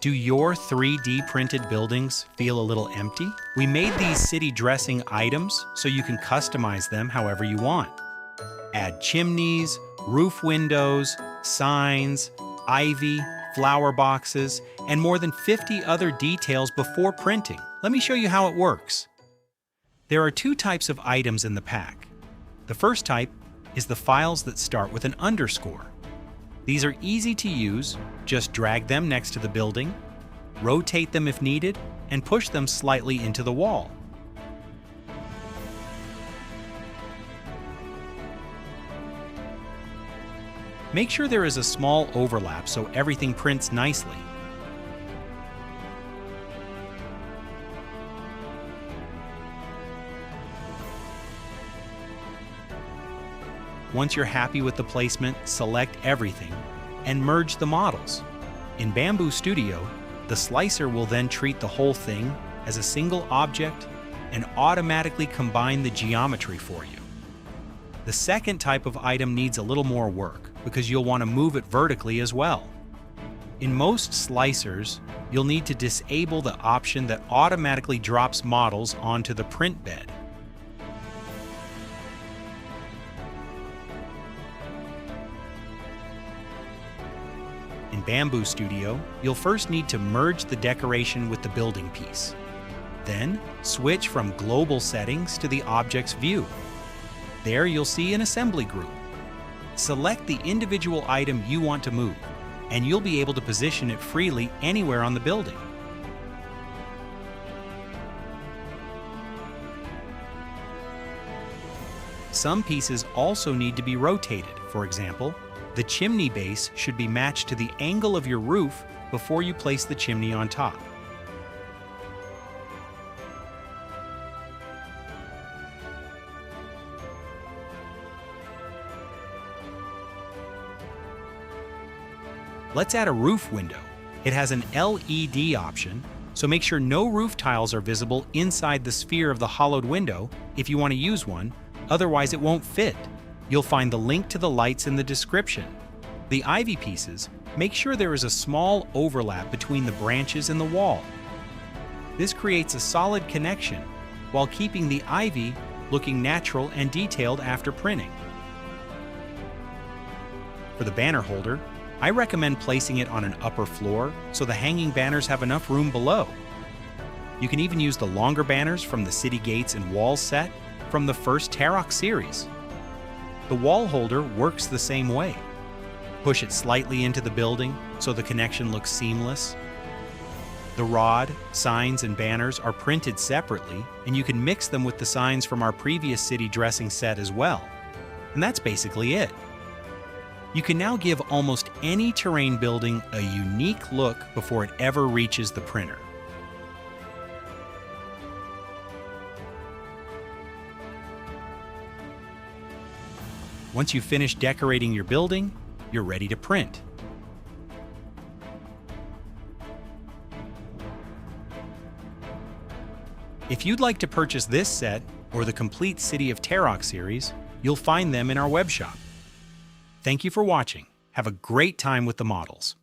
Do your 3D printed buildings feel a little empty? We made these city dressing items so you can customize them however you want. Add chimneys, roof windows, signs, ivy, flower boxes, and more than 50 other details before printing. Let me show you how it works. There are two types of items in the pack. The first type is the files that start with an underscore. These are easy to use. Just drag them next to the building, rotate them if needed, and push them slightly into the wall. Make sure there is a small overlap so everything prints nicely. Once you're happy with the placement, select everything and merge the models. In Bamboo Studio, the slicer will then treat the whole thing as a single object and automatically combine the geometry for you. The second type of item needs a little more work because you'll want to move it vertically as well. In most slicers, you'll need to disable the option that automatically drops models onto the print bed. In Bamboo Studio, you'll first need to merge the decoration with the building piece. Then, switch from Global Settings to the Objects view. There you'll see an assembly group. Select the individual item you want to move, and you'll be able to position it freely anywhere on the building. Some pieces also need to be rotated. For example, the chimney base should be matched to the angle of your roof before you place the chimney on top. Let's add a roof window. It has an LED option, so make sure no roof tiles are visible inside the sphere of the hollowed window if you want to use one, otherwise it won't fit. You'll find the link to the lights in the description. The ivy pieces, make sure there is a small overlap between the branches and the wall. This creates a solid connection while keeping the ivy looking natural and detailed after printing. For the banner holder, I recommend placing it on an upper floor so the hanging banners have enough room below. You can even use the longer banners from the city gates and walls set from the first Tarok series. The wall holder works the same way. Push it slightly into the building so the connection looks seamless. The rod, signs, and banners are printed separately, and you can mix them with the signs from our previous city dressing set as well. And that's basically it. You can now give almost any terrain building a unique look before it ever reaches the printer. Once you've finished decorating your building, you're ready to print. If you'd like to purchase this set or the complete City of Tarok series, you'll find them in our web shop. Thank you for watching. Have a great time with the models.